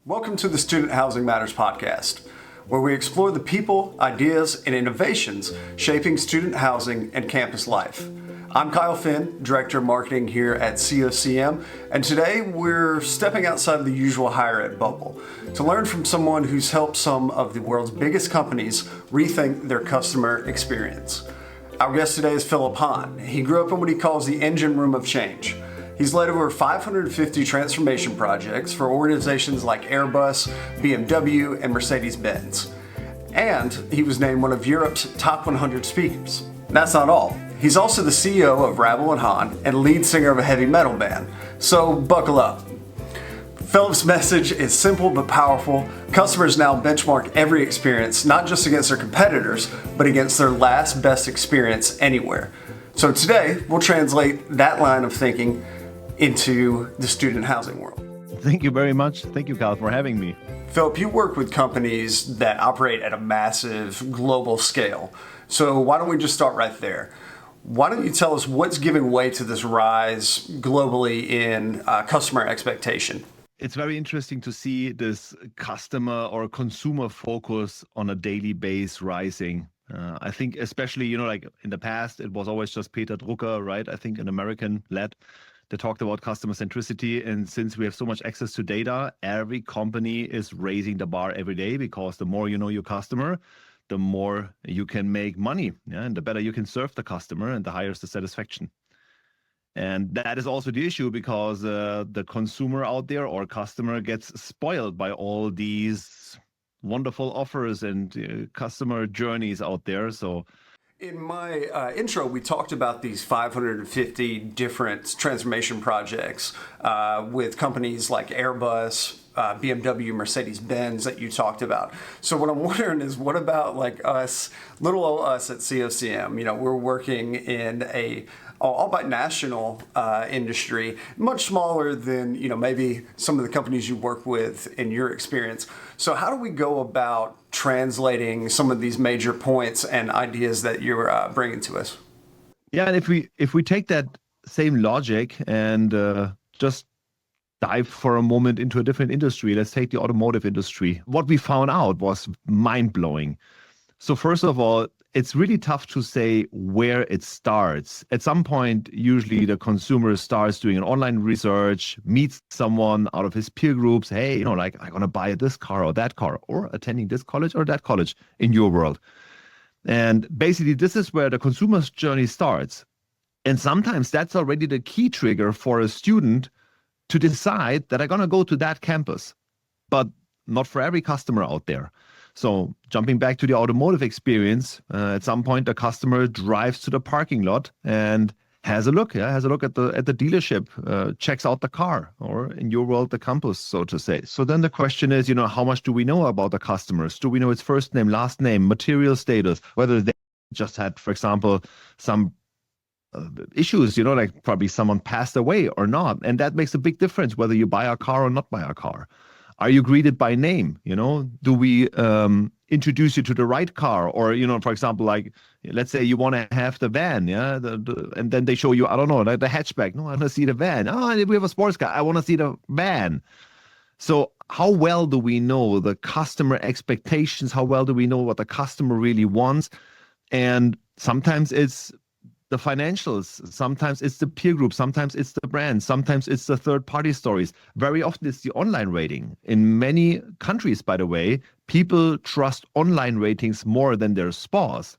Welcome to the Student Housing Matters podcast, where we explore the people, ideas, and innovations shaping student housing and campus life. I'm Kyle Finn, Director of Marketing here at COCM, and today we're stepping outside of the usual higher ed bubble to learn from someone who's helped some of the world's biggest companies rethink their customer experience. Our guest today is Philipp Hahn. He grew up in what he calls the engine room of change. He's led over 550 transformation projects for organizations like Airbus, BMW, and Mercedes-Benz. And he was named one of Europe's top 100 speakers. That's not all. He's also the CEO of Rabel & Hahn and lead singer of a heavy metal band. So buckle up. Philipp's message is simple but powerful. Customers now benchmark every experience, not just against their competitors, but against their last best experience anywhere. So today, we'll translate that line of thinking into the student housing world. Thank you very much. Thank you, Kyle, for having me. Philipp, you work with companies that operate at a massive global scale. So why don't we just start right there? Why don't you tell us what's giving way to this rise globally in customer expectation? It's very interesting to see this customer or consumer focus on a daily base rising. I think especially, like in the past, it was always just Peter Drucker, right? I think an American led. They talked about customer centricity. And since we have so much access to data, every company is raising the bar every day, because the more you know your customer, the more you can make money. Yeah? And the better you can serve the customer, and the higher is the satisfaction. And that is also the issue, because the consumer out there or customer gets spoiled by all these wonderful offers and customer journeys out there. So in my intro, we talked about these 550 different transformation projects with companies like Airbus, BMW, Mercedes-Benz that you talked about. So what I'm wondering is, what about like us, little old us at COCM? We're working in a all but national industry, much smaller than maybe some of the companies you work with in your experience. So how do we go about translating some of these major points and ideas that you're bringing to us? Yeah, and if we take that same logic and just dive for a moment into a different industry, let's take the automotive industry. What we found out was mind-blowing. So first of all, it's really tough to say where it starts. At some point, usually the consumer starts doing an online research, meets someone out of his peer groups. Hey, like, I'm going to buy this car or that car, or attending this college or that college in your world. And basically, this is where the consumer's journey starts. And sometimes that's already the key trigger for a student to decide that I'm going to go to that campus, but not for every customer out there. So jumping back to the automotive experience, at some point the customer drives to the parking lot and has a look at the dealership, checks out the car, or in your world, the campus, so to say. So then the question is, how much do we know about the customers? Do we know its first name, last name, material status, whether they just had, for example, some issues, like probably someone passed away or not. And that makes a big difference whether you buy a car or not buy a car. Are you greeted by name? Do we introduce you to the right car? Or, for example, like, let's say you want to have the van, yeah, and then they show you, I don't know, like the hatchback. No, I want to see the van. Oh, we have a sports car. I want to see the van. So how well do we know the customer expectations? How well do we know what the customer really wants? And sometimes it's the financials, sometimes it's the peer group, sometimes it's the brand, sometimes it's the third-party stories. Very often it's the online rating. In many countries, by the way, people trust online ratings more than their spas.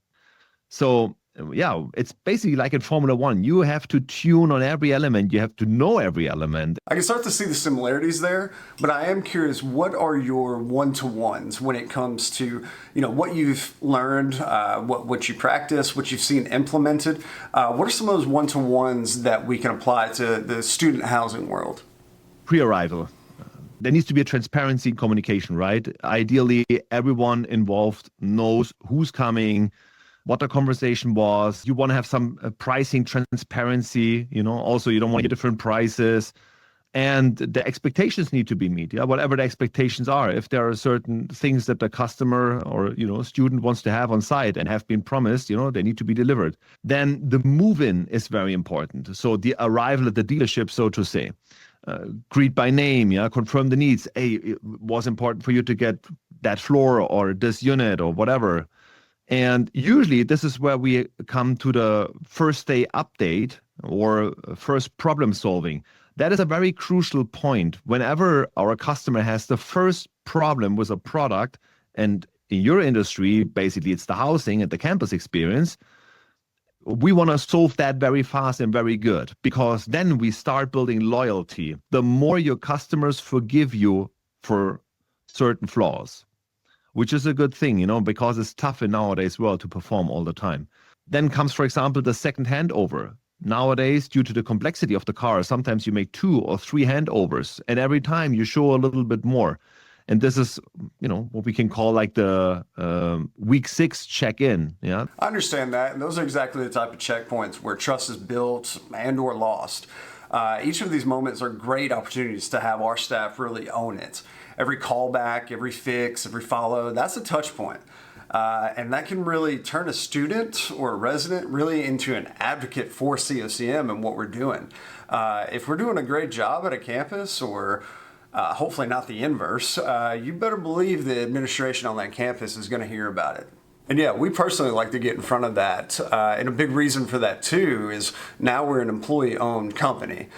So yeah, it's basically like in Formula One. You have to tune on every element. You have to know every element. I can start to see the similarities there, but I am curious, what are your one-to-ones when it comes to, what you've learned, what you practice, what you've seen implemented? What are some of those one-to-ones that we can apply to the student housing world? Pre-arrival. There needs to be a transparency in communication, right? Ideally, everyone involved knows who's coming, what the conversation was. You want to have some pricing transparency, also you don't want to get different prices, and the expectations need to be met. Yeah, whatever the expectations are. If there are certain things that the customer or, student wants to have on site and have been promised, they need to be delivered. Then the move-in is very important. So the arrival at the dealership, so to say. greet by name, yeah, confirm the needs. Hey, it was important for you to get that floor or this unit or whatever. And usually this is where we come to the first day update or first problem solving. That is a very crucial point. Whenever our customer has the first problem with a product, and in your industry, basically it's the housing and the campus experience, we want to solve that very fast and very good, because then we start building loyalty. The more your customers forgive you for certain flaws, which is a good thing, because it's tough in nowadays world to perform all the time. Then comes, for example, the second handover. Nowadays, due to the complexity of the car, sometimes you make 2 or 3 handovers, and every time you show a little bit more. And this is, what we can call like the week 6 check-in. Yeah, I understand that, and those are exactly the type of checkpoints where trust is built and or lost. Each of these moments are great opportunities to have our staff really own it. Every callback, every fix, every follow, that's a touch point. And that can really turn a student or a resident really into an advocate for COCM and what we're doing. If we're doing a great job at a campus, or hopefully not the inverse, you better believe the administration on that campus is going to hear about it. And yeah, we personally like to get in front of that. And a big reason for that too is now we're an employee-owned company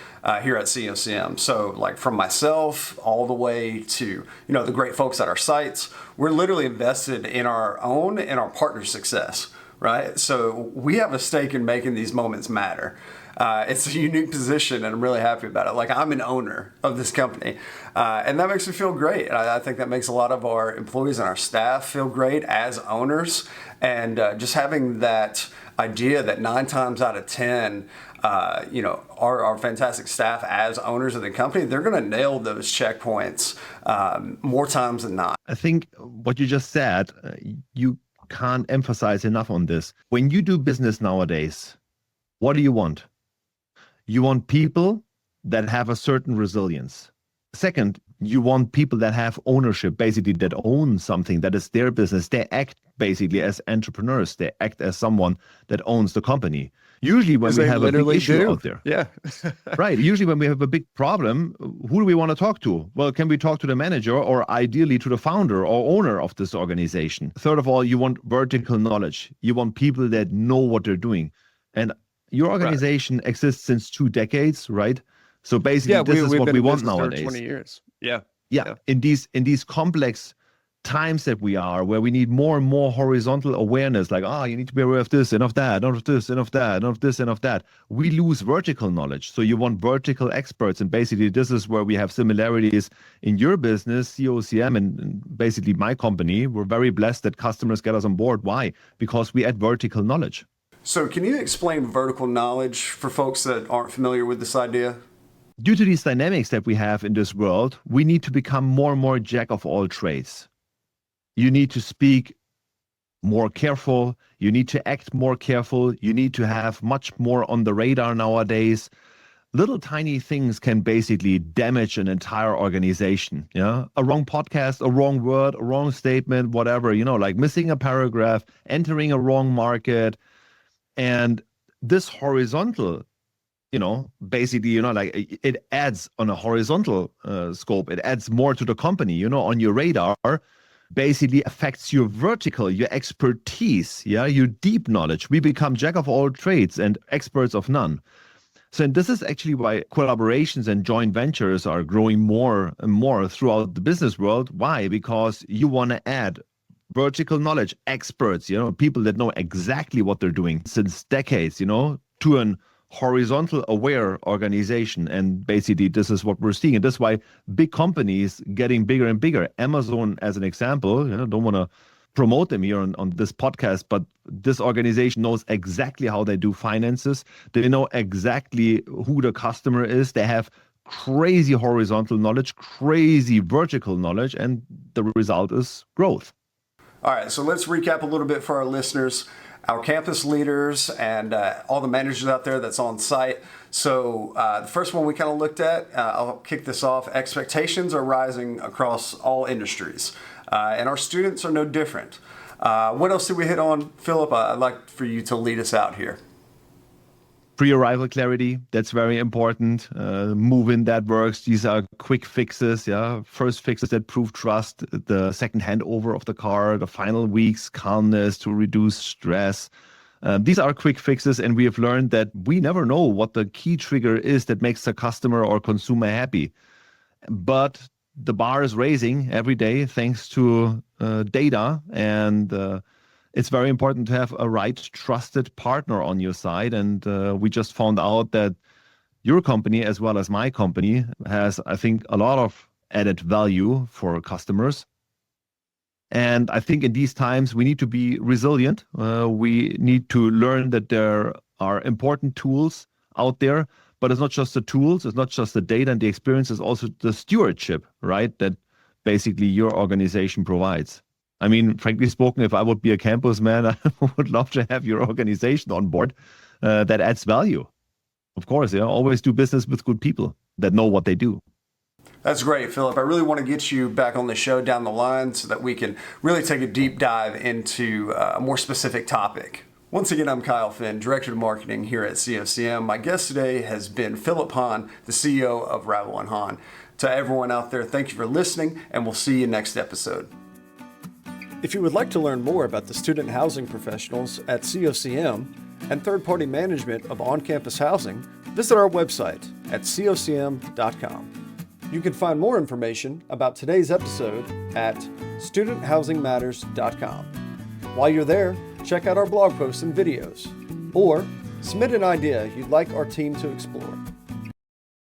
here at COCM. So like from myself all the way to, the great folks at our sites, we're literally invested in our own and our partners' success, right? So we have a stake in making these moments matter. It's a unique position, and I'm really happy about it. Like, I'm an owner of this company, and that makes me feel great. I think that makes a lot of our employees and our staff feel great as owners, and just having that idea that 9 times out of 10, our fantastic staff as owners of the company, they're going to nail those checkpoints more times than not. I think what you just said, you can't emphasize enough on this. When you do business nowadays, what do you want? You want people that have a certain resilience. Second, you want people that have ownership, basically that own something that is their business. They act basically as entrepreneurs. They act as someone that owns the company. Usually when we have a big issue out there. Yeah. Right. Usually when we have a big problem, who do we want to talk to? Well, can we talk to the manager, or ideally to the founder or owner of this organization? Third of all, you want vertical knowledge. You want people that know what they're doing. And your organization exists since 2 decades, right? So basically, this is what we want nowadays. 20 years. Yeah. In these complex times that we are, where we need more and more horizontal awareness, like, you need to be aware of this and of that, and of this and of that, and of this and of that. We lose vertical knowledge. So you want vertical experts. And basically, this is where we have similarities in your business, COCM, and basically my company. We're very blessed that customers get us on board. Why? Because we add vertical knowledge. So can you explain vertical knowledge for folks that aren't familiar with this idea? Due to these dynamics that we have in this world, we need to become more and more jack of all trades. You need to speak more careful. You need to act more careful. You need to have much more on the radar nowadays. Little tiny things can basically damage an entire organization. Yeah, a wrong podcast, a wrong word, a wrong statement, whatever, like missing a paragraph, entering a wrong market. And this horizontal, basically, like it adds on a horizontal scope, it adds more to the company, on your radar, basically affects your vertical, your expertise, your deep knowledge. We become jack of all trades and experts of none. So and this is actually why collaborations and joint ventures are growing more and more throughout the business world. Why? Because you want to add vertical knowledge, experts, people that know exactly what they're doing since decades, to an horizontal aware organization. And basically, this is what we're seeing. And that's why big companies getting bigger and bigger. Amazon, as an example, don't want to promote them here on this podcast, but this organization knows exactly how they do finances. They know exactly who the customer is. They have crazy horizontal knowledge, crazy vertical knowledge, and the result is growth. All right, so let's recap a little bit for our listeners, our campus leaders, and all the managers out there that's on site. So the first one we kind of looked at, I'll kick this off. Expectations are rising across all industries, and our students are no different. What else did we hit on, Philip? I'd like for you to lead us out here. Pre-arrival clarity, that's very important. Move-in that works. These are quick fixes, yeah. First fixes that prove trust, the second handover of the car, the final weeks, calmness to reduce stress. These are quick fixes, and we have learned that we never know what the key trigger is that makes the customer or consumer happy. But the bar is raising every day thanks to data, and it's very important to have a right, trusted partner on your side. And we just found out that your company, as well as my company, has, I think, a lot of added value for customers. And I think in these times, we need to be resilient. We need to learn that there are important tools out there, but it's not just the tools, it's not just the data and the experience, it's also the stewardship, right? That basically your organization provides. I mean, frankly spoken, if I would be a campus man, I would love to have your organization on board that adds value. Of course, always do business with good people that know what they do. That's great, Philip. I really want to get you back on the show down the line so that we can really take a deep dive into a more specific topic. Once again, I'm Kyle Finn, Director of Marketing here at COCM. My guest today has been Philipp Hahn, the CEO of Ravel & Hahn. To everyone out there, thank you for listening, and we'll see you next episode. If you would like to learn more about the student housing professionals at COCM and third-party management of on-campus housing, visit our website at cocm.com. You can find more information about today's episode at studenthousingmatters.com. While you're there, check out our blog posts and videos, or submit an idea you'd like our team to explore.